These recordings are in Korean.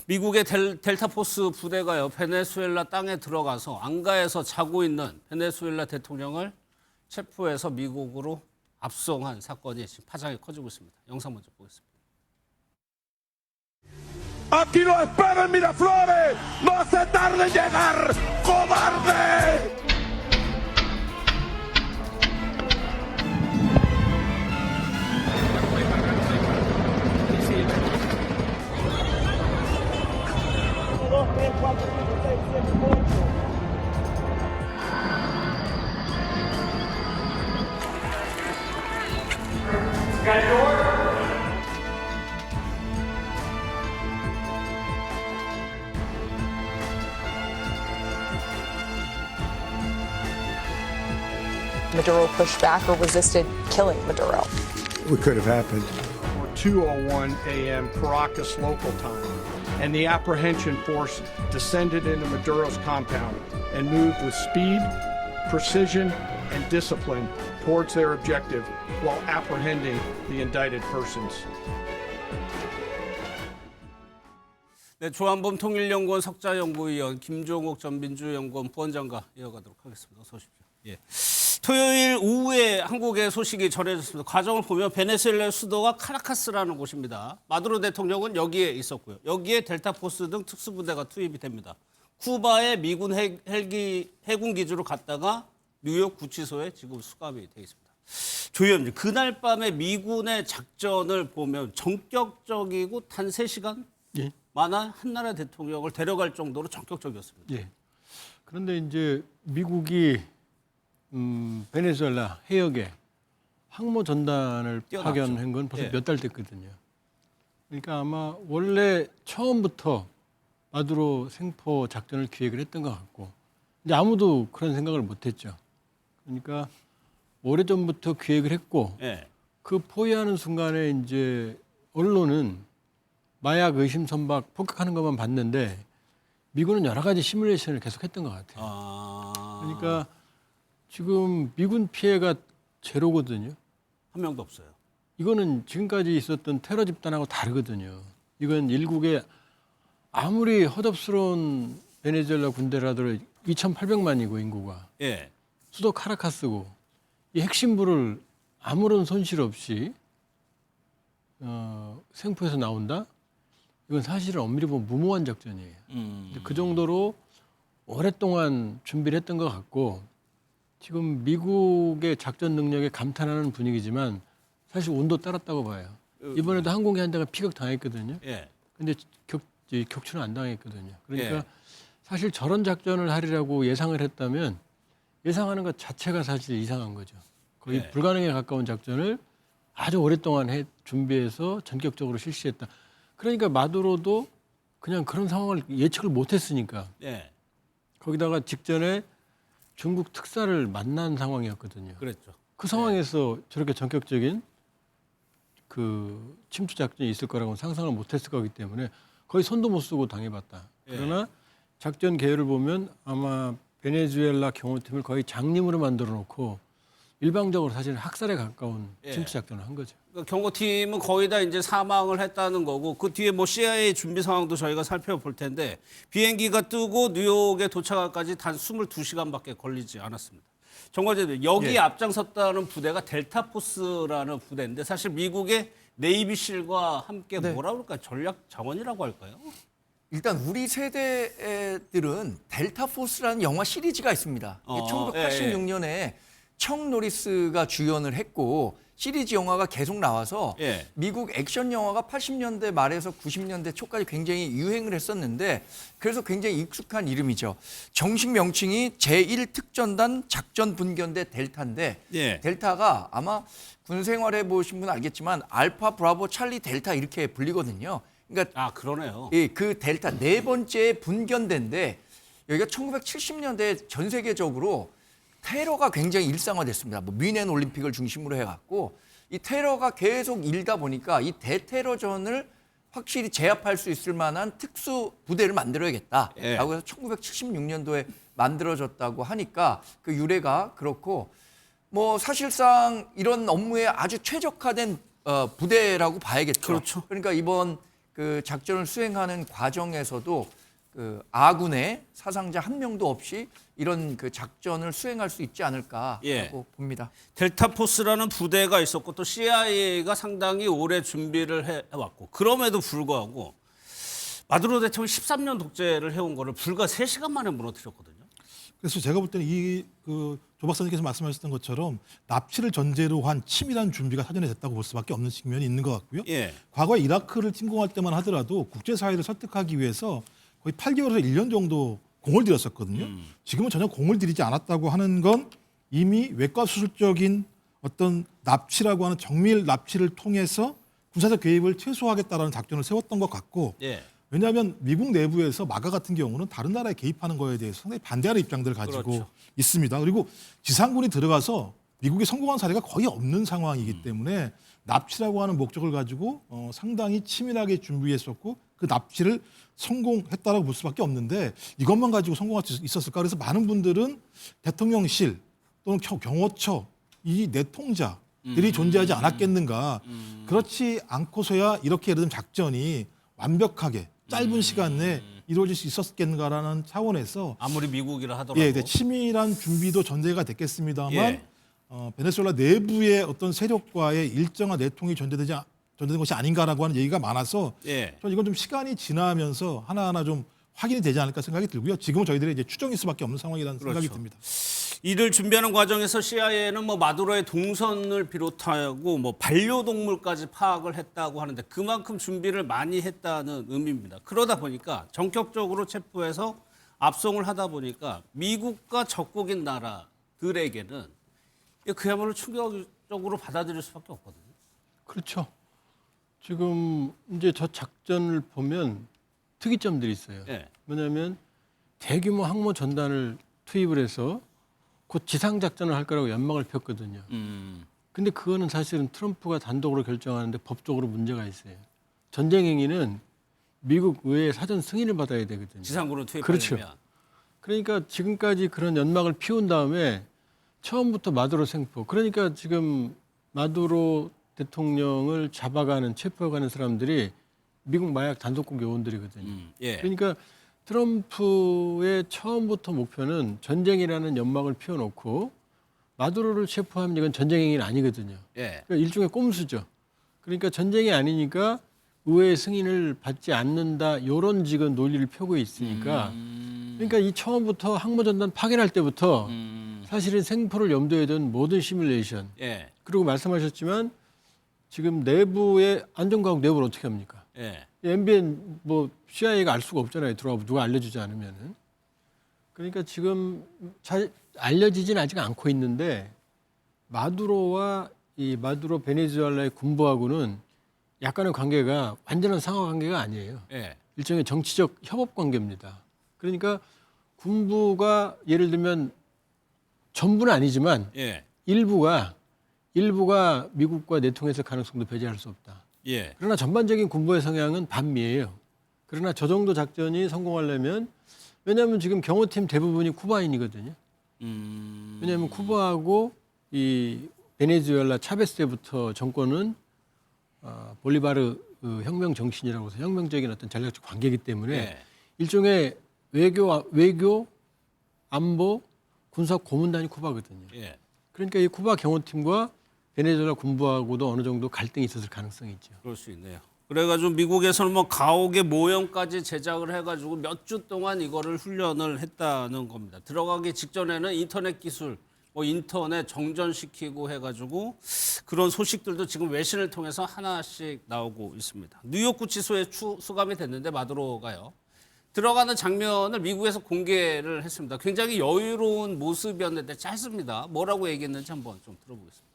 미국의 델타포스 부대가요, 베네수엘라 땅에 들어가서 안가에서 자고 있는 베네수엘라 대통령을 체포해서 미국으로 압송한 사건이 지금 파장이 커지고 있습니다. 영상 먼저 보겠습니다. Aquí lo esperan Miraflores. No se tarde en llegar, cobarde. Maduro pushed back or resisted killing Maduro. What could have happened? 2:01 a.m. Caracas local time, and the apprehension force descended into Maduro's compound and moved with speed, precision, and discipline towards their objective while apprehending the indicted persons. 네, 조한범 통일연구원 석자연구위원 김종욱 전 민주연구원 부원장과 이어가도록 하겠습니다. 어서 오십시오. 예. 토요일 오후에 한국의 소식이 전해졌습니다. 과정을 보면 베네수엘라 수도가 카라카스라는 곳입니다. 마두로 대통령은 여기에 있었고요. 여기에 델타포스 등 특수부대가 투입이 됩니다. 쿠바의 미군 해군 기지로 갔다가 뉴욕 구치소에 지금 수감이 되어 있습니다. 조 의원님, 그날 밤에 미군의 작전을 보면 전격적이고 단 3시간 예. 만한 한나라 대통령을 데려갈 정도로 전격적이었습니다. 예. 그런데 이제 미국이 베네수엘라 해역에 항모 전단을 뛰어났죠. 파견한 건 벌써 예. 몇 달 됐거든요. 그러니까 아마 원래 처음부터 마두로 생포 작전을 기획을 했던 것 같고, 근데 아무도 그런 생각을 못했죠. 그러니까 오래전부터 기획을 했고, 예. 그 포위하는 순간에 이제 언론은 마약 의심 선박 폭격하는 것만 봤는데 미군은 여러 가지 시뮬레이션을 계속했던 것 같아요. 그러니까 지금 미군 피해가 제로거든요. 한 명도 없어요. 이거는 지금까지 있었던 테러 집단하고 다르거든요. 이건 일국의 아무리 허접스러운 베네수엘라 군대라도 2,800만이고 인구가 예. 수도 카라카스고 이 핵심부를 아무런 손실 없이 생포해서 나온다? 이건 사실은 엄밀히 보면 무모한 작전이에요. 근데 그 정도로 오랫동안 준비를 했던 것 같고, 지금 미국의 작전 능력에 감탄하는 분위기지만 사실 운도 따랐다고 봐요. 이번에도 항공기 한 대가 피격당했거든요. 예. 근데 격추는 안 당했거든요. 그러니까 예. 사실 저런 작전을 하리라고 예상을 했다면 예상하는 것 자체가 사실 이상한 거죠. 거의 예. 불가능에 가까운 작전을 아주 오랫동안 준비해서 전격적으로 실시했다. 그러니까 마두로도 그냥 그런 상황을 예측을 못했으니까 예. 거기다가 직전에 중국 특사를 만난 상황이었거든요. 그랬죠. 그 상황에서 저렇게 전격적인 그 침투 작전이 있을 거라고는 상상을 못했을 거기 때문에 거의 손도 못 쓰고 당해봤다. 그러나 작전 계획을 보면 아마 베네수엘라 경호팀을 거의 장님으로 만들어 놓고 일방적으로 사실 학살에 가까운 침투 작전을 한 거죠. 그러니까 경호팀은 거의 다 이제 사망을 했다는 거고, 그 뒤에 뭐 CIA 준비 상황도 저희가 살펴볼 텐데, 비행기가 뜨고 뉴욕에 도착하기까지 단 22시간밖에 걸리지 않았습니다. 정관장님, 여기에 앞장섰다는 부대가 델타포스라는 부대인데, 사실 미국의 네이비실과 함께 뭐라 그럴까, 전략 자원이라고 할까요? 일단 우리 세대들은 델타포스라는 영화 시리즈가 있습니다. 이게 1986년에 청 노리스가 주연을 했고 시리즈 영화가 계속 나와서 예. 미국 액션 영화가 80년대 말에서 90년대 초까지 굉장히 유행을 했었는데, 그래서 굉장히 익숙한 이름이죠. 정식 명칭이 제1특전단 작전분견대 델타인데, 예. 델타가 아마 군 생활해 보신 분은 알겠지만 알파, 브라보, 찰리, 델타 이렇게 불리거든요. 그러니까 그러네요. 예, 그 델타 네 번째 분견대인데, 여기가 1970년대 전 세계적으로 테러가 굉장히 일상화됐습니다. 뭐 뮌헨 올림픽을 중심으로 해갖고 이 테러가 계속 일다 보니까 이 대테러전을 확실히 제압할 수 있을 만한 특수 부대를 만들어야겠다라고 해서 1976년도에 만들어졌다고 하니까 그 유래가 그렇고, 뭐 사실상 이런 업무에 아주 최적화된 부대라고 봐야겠죠. 그렇죠. 그러니까 이번 그 작전을 수행하는 과정에서도 그 아군의 사상자 한 명도 없이 이런 그 작전을 수행할 수 있지 않을까라고 예. 봅니다. 델타포스라는 부대가 있었고 또 CIA가 상당히 오래 준비를 해왔고 그럼에도 불구하고 마두로 대통령이 13년 독재를 해온 거를 불과 3시간 만에 무너뜨렸거든요. 그래서 제가 볼 때는 조 박사님께서 말씀하셨던 것처럼 납치를 전제로 한 치밀한 준비가 사전에 됐다고 볼 수밖에 없는 측면이 있는 것 같고요. 예. 과거에 이라크를 침공할 때만 하더라도 국제사회를 설득하기 위해서 거의 8개월에서 1년 정도 공을 들였었거든요. 지금은 전혀 공을 들이지 않았다고 하는 건 이미 외과수술적인 어떤 납치라고 하는 정밀 납치를 통해서 군사적 개입을 최소화하겠다라는 작전을 세웠던 것 같고 예. 왜냐하면 미국 내부에서 마가 같은 경우는 다른 나라에 개입하는 거에 대해서 상당히 반대하는 입장들을 가지고 그렇죠. 있습니다. 그리고 지상군이 들어가서 미국이 성공한 사례가 거의 없는 상황이기 때문에 납치라고 하는 목적을 가지고 상당히 치밀하게 준비했었고 그 납치를 성공했다라고 볼 수밖에 없는데 이것만 가지고 성공할 수 있었을까? 그래서 많은 분들은 대통령실 또는 경호처 이 내통자들이 존재하지 않았겠는가? 그렇지 않고서야 이렇게 예를 들면 작전이 완벽하게 짧은 시간 내에 이루어질 수 있었겠는가라는 차원에서 아무리 미국이라 하더라도. 예, 치밀한 준비도 전제가 됐겠습니다만 예. 베네수엘라 내부의 어떤 세력과의 일정한 내통이 전제된 것이 아닌가라고 하는 얘기가 많아서 예. 저는 이건 좀 시간이 지나면서 하나하나 좀 확인이 되지 않을까 생각이 들고요. 지금은 저희들이 이제 추정일 수밖에 없는 상황이라는 생각이 그렇죠. 듭니다. 이를 준비하는 과정에서 CIA는 뭐 마두로의 동선을 비롯하고 뭐 반려동물까지 파악을 했다고 하는데 그만큼 준비를 많이 했다는 의미입니다. 그러다 보니까 전격적으로 체포해서 압송을 하다 보니까 미국과 적국인 나라들에게는 그야말로 충격적으로 받아들일 수밖에 없거든요. 그렇죠. 지금 이제 저 작전을 보면 특이점들이 있어요. 예. 뭐냐면 대규모 항모 전단을 투입을 해서 곧 지상 작전을 할 거라고 연막을 폈거든요. 근데 그거는 사실은 트럼프가 단독으로 결정하는데 법적으로 문제가 있어요. 전쟁 행위는 미국 의회의 사전 승인을 받아야 되거든요. 지상군을 투입하려면. 그렇죠. 그러니까 지금까지 그런 연막을 피운 다음에 처음부터 마두로 생포. 그러니까 지금 마두로 대통령을 잡아가는 체포해가는 사람들이 미국 마약 단속국 요원들이거든요. 예. 그러니까 트럼프의 처음부터 목표는 전쟁이라는 연막을 피워놓고 마두로를 체포하면 이건 전쟁 행위는 아니거든요. 예. 그러니까 일종의 꼼수죠. 그러니까 전쟁이 아니니까 의회의 승인을 받지 않는다 이런 지금 논리를 펴고 있으니까 그러니까 이 처음부터 항모전단 파견할 때부터 사실은 생포를 염두에 둔 모든 시뮬레이션 예. 그리고 말씀하셨지만 지금 내부의 안전과학 내부를 어떻게 합니까? 예. MBN 뭐 CIA가 알 수가 없잖아요. 들어가고 누가 알려주지 않으면은. 그러니까 지금 잘 알려지진 아직 않고 있는데 마두로와 이 마두로 베네수엘라의 군부하고는 약간의 관계가 완전한 상하 관계가 아니에요. 예. 일종의 정치적 협업 관계입니다. 그러니까 군부가 예를 들면 전부는 아니지만 예. 일부가 미국과 내통했을 가능성도 배제할 수 없다. 예. 그러나 전반적인 군부의 성향은 반미예요. 그러나 저 정도 작전이 성공하려면 왜냐하면 지금 경호팀 대부분이 쿠바인이거든요. 왜냐하면 쿠바하고 이 베네수엘라 차베스 때부터 정권은 볼리바르 혁명 정신이라고 해서 혁명적인 어떤 전략적 관계이기 때문에 예. 일종의 외교, 안보, 군사 고문단이 쿠바거든요. 예. 그러니까 이 쿠바 경호팀과 베네수엘라 군부하고도 어느 정도 갈등이 있었을 가능성이 있죠. 그럴 수 있네요. 그래가지고 미국에서는 뭐 가옥의 모형까지 제작을 해가지고 몇 주 동안 이거를 훈련을 했다는 겁니다. 들어가기 직전에는 인터넷 기술, 뭐 인터넷 정전시키고 해가지고 그런 소식들도 지금 외신을 통해서 하나씩 나오고 있습니다. 뉴욕 구치소에 수감이 됐는데 마두로가요. 들어가는 장면을 미국에서 공개를 했습니다. 굉장히 여유로운 모습이었는데 짧습니다. 뭐라고 얘기했는지 한번 좀 들어보겠습니다.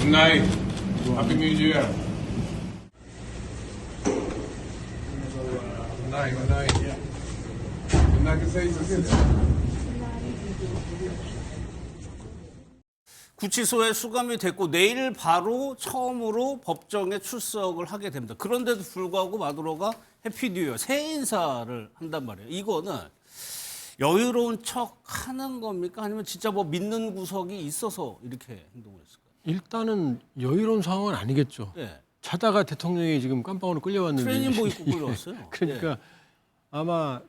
Good night. Happy New Year. Good night. Good night. Good night. Say 구치소에 수감이 됐고 내일 바로 처음으로 법정에 출석을 하게 됩니다. 그런데도 불구하고 마두로가 해피 뉴 이어 새해 인사를 한단 말이에요. 이거는 여유로운 척 하는 겁니까? 아니면 진짜 뭐 믿는 구석이 있어서 이렇게 행동을 했을까요? 일단은 여유로운 상황은 아니겠죠. 예. 자다가 대통령이 지금 깜빵으로 끌려왔는데 트레이닝복 입고 끌려왔어요. 그러니까 아마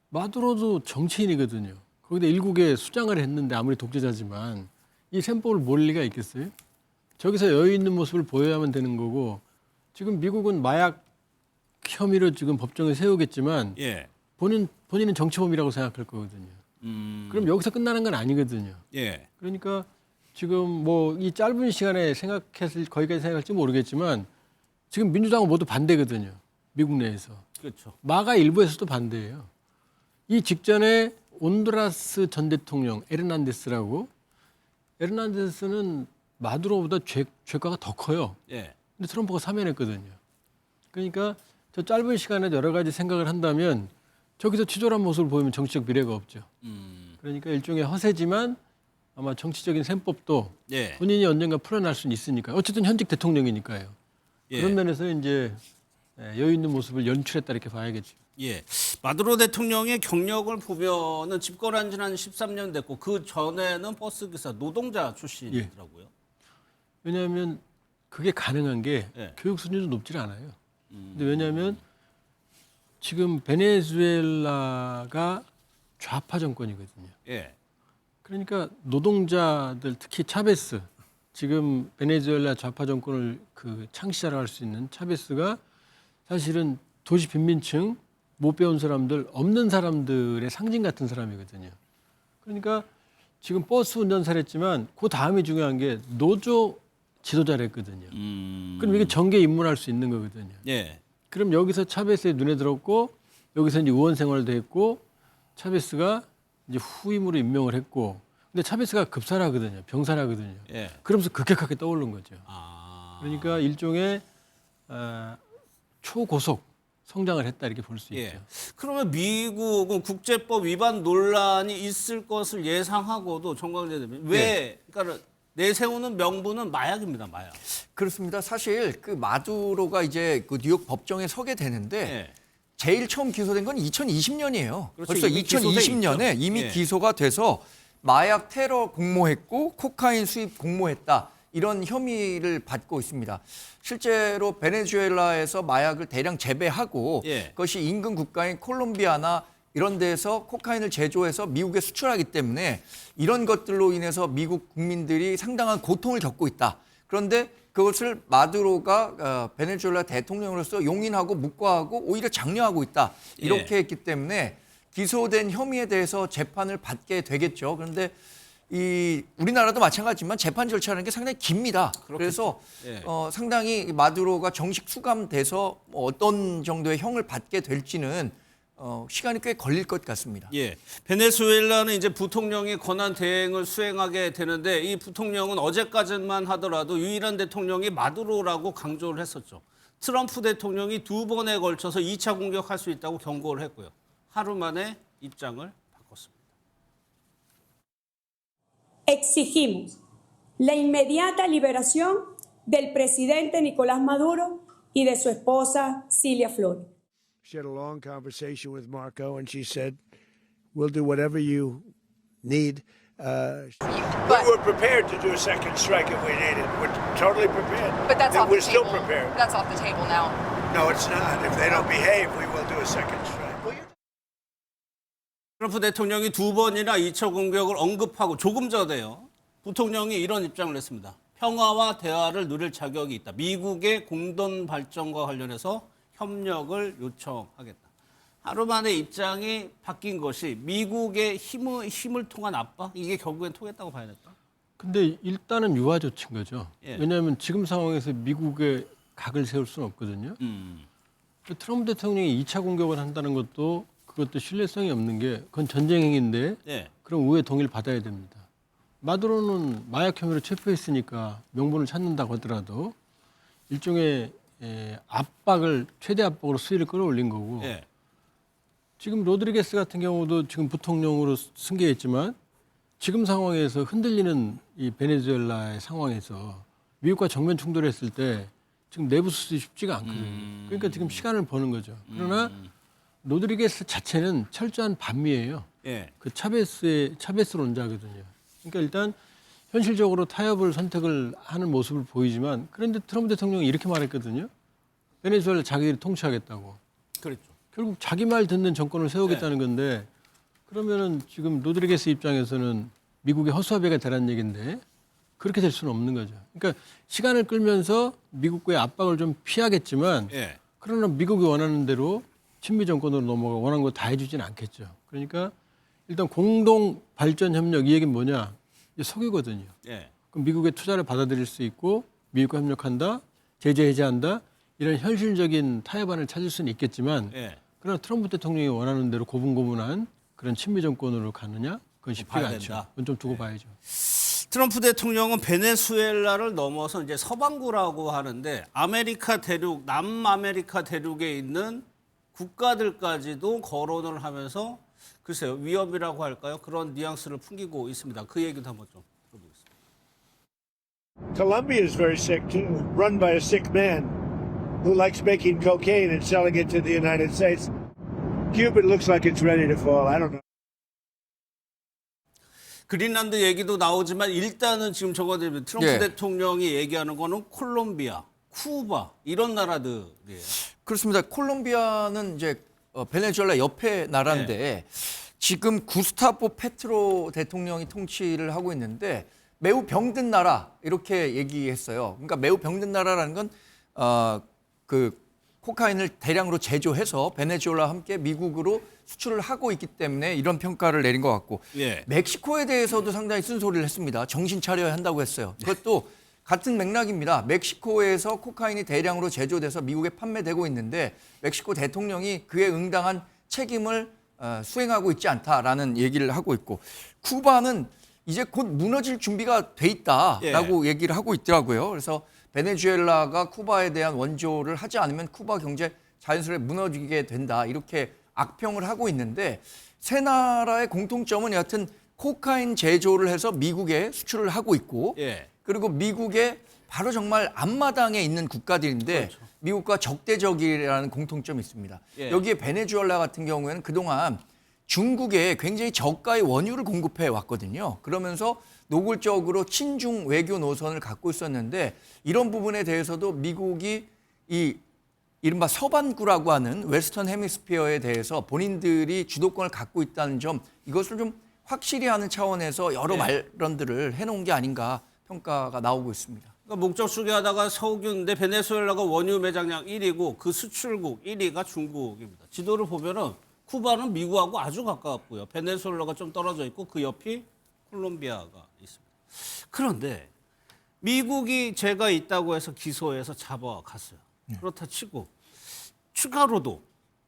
마두로도 정치인이거든요. 거기다 일국에 수장을 했는데 아무리 독재자지만 이 셈법을 모를 리가 있겠어요? 저기서 여유 있는 모습을 보여야만 되는 거고 지금 미국은 마약 혐의로 지금 법정에 세우겠지만 예. 본인은 정치범이라고 생각할 거거든요. 그럼 여기서 끝나는 건 아니거든요. 예. 그러니까 지금 뭐 이 짧은 시간에 생각했을 거기까지 생각할지 모르겠지만 지금 민주당은 모두 반대거든요. 미국 내에서. 그렇죠. 마가 일부에서도 반대예요. 이 직전에 온두라스 전 대통령 에르난데스라고 에르난데스는 마두로보다 죄가가 더 커요. 예. 근데 트럼프가 사면했거든요. 그러니까 저 짧은 시간에 여러 가지 생각을 한다면 저기서 치졸한 모습을 보이면 정치적 미래가 없죠. 그러니까 일종의 허세지만 아마 정치적인 셈법도 예. 본인이 언젠가 풀어날 수는 있으니까 어쨌든 현직 대통령이니까요. 예. 그런 면에서 이제 여유 있는 모습을 연출했다 이렇게 봐야겠죠. 예. 마두로 대통령의 경력을 보면은 집권한 지는 한 13년 됐고 그 전에는 버스 기사 노동자 출신이더라고요. 왜냐하면 그게 가능한 게 예. 교육 수준도 높지 않아요. 근데 왜냐하면 지금 베네수엘라가 좌파 정권이거든요. 예. 그러니까 노동자들 특히 차베스 지금 베네수엘라 좌파 정권을 그 창시자라고 할 수 있는 차베스가 사실은 도시 빈민층 못 배운 사람들 없는 사람들의 상징 같은 사람이거든요. 그러니까 지금 버스 운전사를 했지만 그 다음이 중요한 게 노조 지도자를 했거든요. 그럼 이게 정계에 입문할 수 있는 거거든요. 예. 그럼 여기서 차베스의 눈에 들었고 여기서 이제 의원 생활도 했고 차베스가 이제 후임으로 임명을 했고 근데 차베스가 급사라거든요. 병사라거든요. 예. 그러면서 급격하게 떠오른 거죠. 아. 그러니까 일종의 초고속 성장을 했다 이렇게 볼 수 예. 있죠. 그러면 미국은 국제법 위반 논란이 있을 것을 예상하고도 정광재 대변인 왜 그러니까 내세우는 명분은 마약입니다. 마약. 그렇습니다. 사실 그 마두로가 이제 그 뉴욕 법정에 서게 되는데 예. 제일 처음 기소된 건 2020년이에요. 그렇죠. 벌써 이미 기소돼 2020년에 있죠. 이미 예. 기소가 돼서 마약 테러 공모했고 코카인 수입 공모했다. 이런 혐의를 받고 있습니다. 실제로 베네수엘라에서 마약을 대량 재배하고 예. 그것이 인근 국가인 콜롬비아나 이런 데서 코카인을 제조해서 미국에 수출하기 때문에 이런 것들로 인해서 미국 국민들이 상당한 고통을 겪고 있다. 그런데 그것을 마두로가 베네수엘라 대통령으로서 용인하고 묵과하고 오히려 장려하고 있다. 이렇게 예. 했기 때문에 기소된 혐의에 대해서 재판을 받게 되겠죠. 그런데 이 우리나라도 마찬가지지만 재판 절차라는 게 상당히 깁니다. 그래서 예. 상당히 마두로가 정식 수감돼서 뭐 어떤 정도의 형을 받게 될지는 시간이 꽤 걸릴 것 같습니다. 예. 베네수엘라는 이제 부통령이 권한 대행을 수행하게 되는데 이 부통령은 어제까지만 하더라도 유일한 대통령이 마두로라고 강조를 했었죠. 트럼프 대통령이 2번에 걸쳐서 2차 공격할 수 있다고 경고를 했고요. 하루 만에 입장을 바꿨습니다. Exigimos la inmediata liberación del presidente Nicolás Maduro y de su esposa Cilia Flores. She had a long conversation with Marco, and she said, "We'll do whatever you need." We were prepared to do a second strike if we needed. We're totally prepared. But that's off We're the still table. prepared. That's off the table now. No, it's not. If they don't behave, we will do a second strike. 트럼프 대통령이 2번이나 2차 공격을 언급하고 조금 전에요. 부통령이 이런 입장을 냈습니다. 평화와 대화를 누릴 자격이 있다. 미국의 공동 발전과 관련해서 협력을 요청하겠다. 하루 만에 입장이 바뀐 것이 미국의 힘을 통한 압박? 이게 결국엔 통했다고 봐야 될까? 근데 일단은 유화 조치인 거죠. 예. 왜냐하면 지금 상황에서 미국의 각을 세울 수는 없거든요. 트럼프 대통령이 2차 공격을 한다는 것도 그것도 신뢰성이 없는 게 그건 전쟁 행위인데 예. 그럼 우회 동의를 받아야 됩니다. 마두로는 마약 혐의로 체포했으니까 명분을 찾는다고 하더라도 일종의 압박을 최대 압박으로 수위를 끌어올린 거고 예. 지금 로드리게스 같은 경우도 지금 부통령으로 승계했지만 지금 상황에서 흔들리는 이 베네수엘라의 상황에서 미국과 정면 충돌했을 때 지금 내부 수습이 쉽지가 않거든요. 그러니까 지금 시간을 버는 거죠. 그러나 로드리게스 자체는 철저한 반미예요. 예. 그 차베스론자거든요. 그러니까 일단 현실적으로 타협을 선택을 하는 모습을 보이지만 그런데 트럼프 대통령이 이렇게 말했거든요. 베네수엘라 자기들이 통치하겠다고. 그렇죠. 결국 자기 말 듣는 정권을 세우겠다는 건데 그러면은 지금 로드리게스 입장에서는 미국의 허수아비가 되라는 얘기인데 그렇게 될 수는 없는 거죠. 그러니까 시간을 끌면서 미국과의 압박을 좀 피하겠지만 예. 그러나 미국이 원하는 대로 친미 정권으로 넘어가 원하는 거 다 해주진 않겠죠. 그러니까 일단 공동 발전 협력 이 얘기는 뭐냐? 이제 석유거든요. 예. 그럼 미국의 투자를 받아들일 수 있고 미국과 협력한다, 제재 해제한다 이런 현실적인 타협안을 찾을 수는 있겠지만 예. 그러나 트럼프 대통령이 원하는 대로 고분고분한 그런 친미 정권으로 가느냐? 그건 쉽지가 봐야 않죠. 된다. 그건 좀 두고 봐야죠. 트럼프 대통령은 베네수엘라를 넘어서 이제 서방구라고 하는데 아메리카 대륙, 남아메리카 대륙에 있는 국가들까지도 거론을 하면서 글쎄요 위협이라고 할까요? 그런 뉘앙스를 풍기고 있습니다. 그 얘기도 한번 좀 들어보겠습니다. Colombia is very sick too, run by a sick man who likes making cocaine and selling it to the United States. Cuba looks like it's ready to fall. I don't know. 그린란드 얘기도 나오지만 일단은 지금 저거들 트럼프 예. 대통령이 얘기하는 거는 콜롬비아, 쿠바 이런 나라들이에요. 그렇습니다. 콜롬비아는 이제 베네수엘라 옆에 나라인데 지금 구스타포 페트로 대통령이 통치를 하고 있는데 매우 병든 나라 이렇게 얘기했어요. 그러니까 매우 병든 나라라는 건 그 코카인을 대량으로 제조해서 베네수엘라와 함께 미국으로 수출을 하고 있기 때문에 이런 평가를 내린 것 같고 예. 멕시코에 대해서도 상당히 쓴소리를 했습니다. 정신 차려야 한다고 했어요. 그것도 같은 맥락입니다. 멕시코에서 코카인이 대량으로 제조돼서 미국에 판매되고 있는데 멕시코 대통령이 그에 응당한 책임을 수행하고 있지 않다라는 얘기를 하고 있고 쿠바는 이제 곧 무너질 준비가 돼 있다라고 얘기를 하고 있더라고요. 그래서 베네수엘라가 쿠바에 대한 원조를 하지 않으면 쿠바 경제 자연스레 무너지게 된다 이렇게 악평을 하고 있는데 세 나라의 공통점은 여하튼 코카인 제조를 해서 미국에 수출을 하고 있고 예. 그리고 미국의 바로 정말 앞마당에 있는 국가들인데 그렇죠. 미국과 적대적이라는 공통점이 있습니다. 예. 여기에 베네수엘라 같은 경우에는 그동안 중국에 굉장히 저가의 원유를 공급해 왔거든요. 그러면서 노골적으로 친중 외교 노선을 갖고 있었는데 이런 부분에 대해서도 미국이 이 이른바 서반구라고 하는 웨스턴 헤미스피어에 대해서 본인들이 주도권을 갖고 있다는 점 이것을 좀 확실히 하는 차원에서 여러 말론들을 해놓은 게 아닌가 평가가 나오고 있습니다. 그러니까 목적 추계하다가 석유인데 베네수엘라가 원유 매장량 1위고 그 수출국 1위가 중국입니다. 지도를 보면은 쿠바는 미국하고 아주 가깝고요. 베네수엘라가 좀 떨어져 있고 그 옆이 콜롬비아가 있습니다. 그런데 미국이 죄가 있다고 해서 기소해서 잡아갔어요. 그렇다 치고 추가로도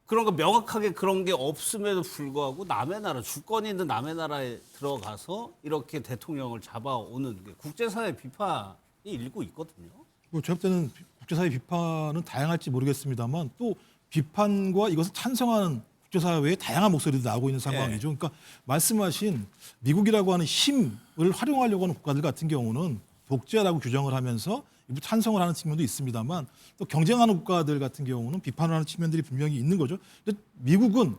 그런 거 명확하게 그런 게 없음에도 불구하고 남의 나라, 주권이 있는 남의 나라에 들어가서 이렇게 대통령을 잡아오는 게 국제사회 비판이 일고 있거든요. 뭐 제가 볼 때는 국제사회 비판은 다양할지 모르겠습니다만 또 비판과 이것을 찬성하는 국제사회의 다양한 목소리도 나오고 있는 상황이죠. 그러니까 말씀하신 미국이라고 하는 힘을 활용하려고 하는 국가들 같은 경우는 독재라고 규정을 하면서 일부 찬성을 하는 측면도 있습니다만 또 경쟁하는 국가들 같은 경우는 비판을 하는 측면들이 분명히 있는 거죠. 근데 미국은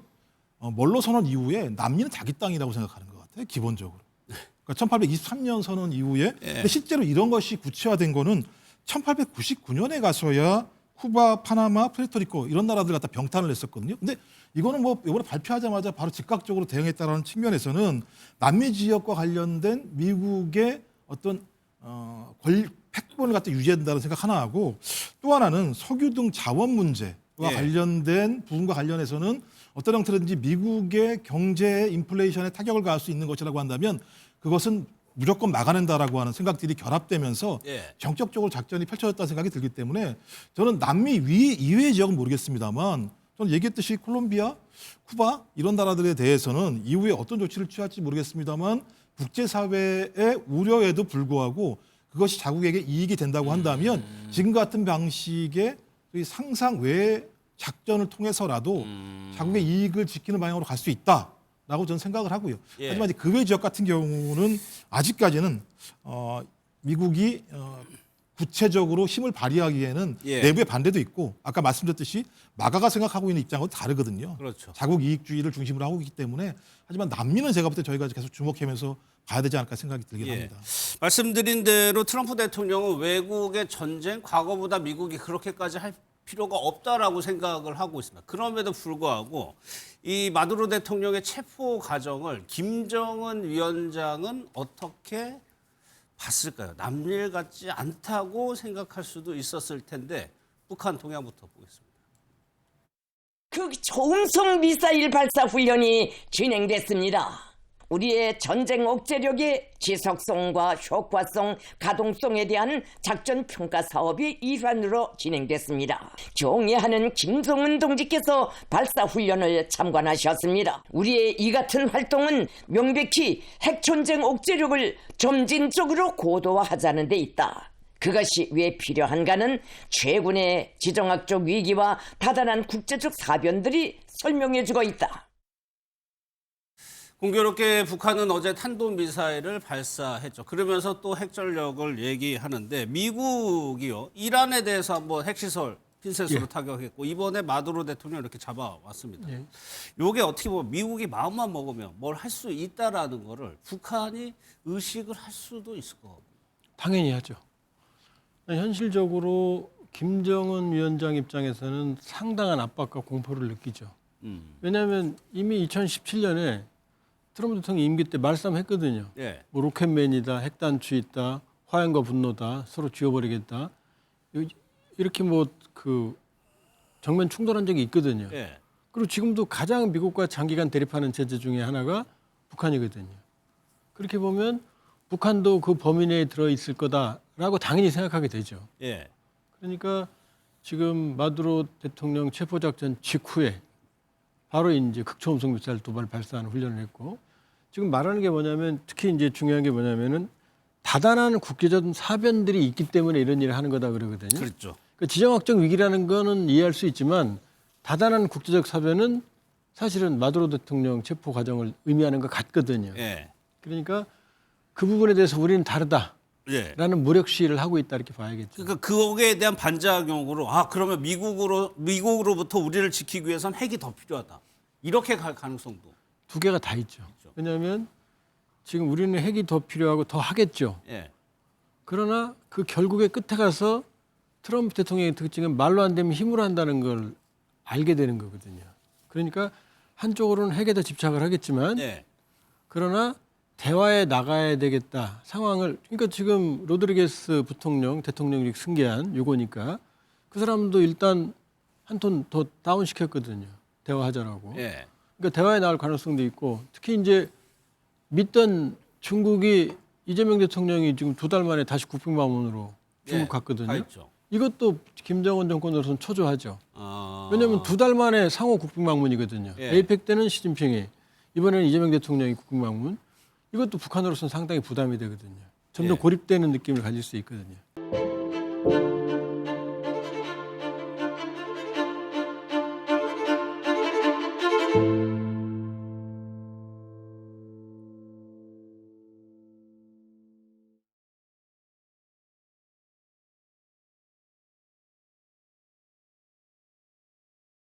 멀로 선언 이후에 남미는 자기 땅이라고 생각하는 것 같아요. 기본적으로. 그러니까 1823년 선언 이후에 근데 실제로 이런 것이 구체화된 거는 1899년에 가서야 쿠바, 파나마, 푸에르토리코 이런 나라들 갖다 병탄을 했었거든요. 근데 이거는 뭐 이번에 발표하자마자 바로 즉각적으로 대응했다라는 측면에서는 남미 지역과 관련된 미국의 어떤 패권을 갖다 유지한다는 생각 하나 하고 또 하나는 석유 등 자원 문제와 관련된 부분과 관련해서는 어떤 형태든지 미국의 경제 인플레이션에 타격을 가할 수 있는 것이라고 한다면 그것은 무조건 막아낸다라고 하는 생각들이 결합되면서 정적적으로 작전이 펼쳐졌다는 생각이 들기 때문에 저는 남미 이외의 지역은 모르겠습니다만 저는 얘기했듯이 콜롬비아, 쿠바 이런 나라들에 대해서는 이후에 어떤 조치를 취할지 모르겠습니다만 국제사회의 우려에도 불구하고 그것이 자국에게 이익이 된다고 한다면 지금 같은 방식의 상상 외의 작전을 통해서라도 자국의 이익을 지키는 방향으로 갈 수 있다라고 저는 생각을 하고요. 하지만 이제 그 외 지역 같은 경우는 아직까지는 미국이 구체적으로 힘을 발휘하기에는 예. 내부의 반대도 있고 아까 말씀드렸듯이 마가가 생각하고 있는 입장하고 다르거든요. 그렇죠. 자국 이익주의를 중심으로 하고 있기 때문에 하지만 남미는 제가 볼 때 저희가 계속 주목하면서 봐야 되지 않을까 생각이 들긴 예. 합니다. 말씀드린 대로 트럼프 대통령은 외국의 전쟁, 과거보다 미국이 그렇게까지 할 필요가 없다라고 생각을 하고 있습니다. 그럼에도 불구하고 이 마두로 대통령의 체포 과정을 김정은 위원장은 어떻게 봤을까요? 남일 같지 않다고 생각할 수도 있었을 텐데 북한 동향부터 보겠습니다. 그 초음속 미사일 발사 훈련이 진행됐습니다. 우리의 전쟁 억제력의 지속성과 효과성, 가동성에 대한 작전 평가 사업이 일환으로 진행됐습니다. 경애하는 김정은 동지께서 발사 훈련을 참관하셨습니다. 우리의 이 같은 활동은 명백히 핵전쟁 억제력을 점진적으로 고도화하자는 데 있다. 그것이 왜 필요한가는 최근의 지정학적 위기와 다단한 국제적 사변들이 설명해주고 있다. 공교롭게 북한은 어제 탄도미사일을 발사했죠. 그러면서 또 핵전력을 얘기하는데 미국이요. 이란에 대해서 한번 핵시설 핀셋으로 타격했고 이번에 마두로 대통령 이렇게 잡아왔습니다. 이게 어떻게 보면 미국이 마음만 먹으면 뭘 할 수 있다라는 거를 북한이 의식을 할 수도 있을 것 같아요. 당연히 하죠. 현실적으로 김정은 위원장 입장에서는 상당한 압박과 공포를 느끼죠. 왜냐하면 이미 2017년에 트럼프 대통령 임기 때 말씀했거든요. 예. 뭐 로켓맨이다, 핵단추 있다, 화염과 분노다, 서로 쥐어버리겠다. 이렇게 뭐 그 정면 충돌한 적이 있거든요. 예. 그리고 지금도 가장 미국과 장기간 대립하는 제재 중에 하나가 북한이거든요. 그렇게 보면 북한도 그 범위 내에 들어 있을 거다라고 당연히 생각하게 되죠. 예. 그러니까 지금 마두로 대통령 체포작전 직후에 바로 이제 극초음속 미사일 도발 발사하는 훈련을 했고 지금 말하는 게 뭐냐면 특히 이제 중요한 게 뭐냐면은 다단한 국제적 사변들이 있기 때문에 이런 일을 하는 거다 그러거든요. 그렇죠. 그러니까 지정학적 위기라는 거는 이해할 수 있지만 다단한 국제적 사변은 사실은 마두로 대통령 체포 과정을 의미하는 것 같거든요. 예. 그러니까 그 부분에 대해서 우리는 다르다. 예. 라는 무력 시위를 하고 있다 이렇게 봐야겠죠. 그러니까 그거에 대한 반작용으로 그러면 미국으로부터 우리를 지키기 위해서는 핵이 더 필요하다. 이렇게 갈 가능성도 두 개가 다 있죠. 왜냐하면 지금 우리는 핵이 더 필요하고 더 하겠죠. 예. 그러나 그 결국에 끝에 가서 트럼프 대통령의 특징은 말로 안 되면 힘으로 한다는 걸 알게 되는 거거든요. 그러니까 한쪽으로는 핵에 더 집착을 하겠지만 예. 그러나 대화에 나가야 되겠다 상황을 그러니까 지금 로드리게스 부통령 대통령이 승계한 유고니까 그 사람도 일단 한 톤 더 다운 시켰거든요. 대화하자라고. 예. 그러니까 대화에 나올 가능성도 있고 특히 이제 믿던 중국이 이재명 대통령이 지금 2달 만에 다시 국빈방문으로 중국 예. 갔거든요. 가 있죠. 이것도 김정은 정권으로서는 초조하죠. 아. 왜냐하면 2달 만에 상호 국빈방문이거든요. 예. 에이펙 때는 시진핑이 이번에는 이재명 대통령이 국빈방문. 이것도 북한으로서는 상당히 부담이 되거든요. 점점 예. 고립되는 느낌을 가질 수 있거든요.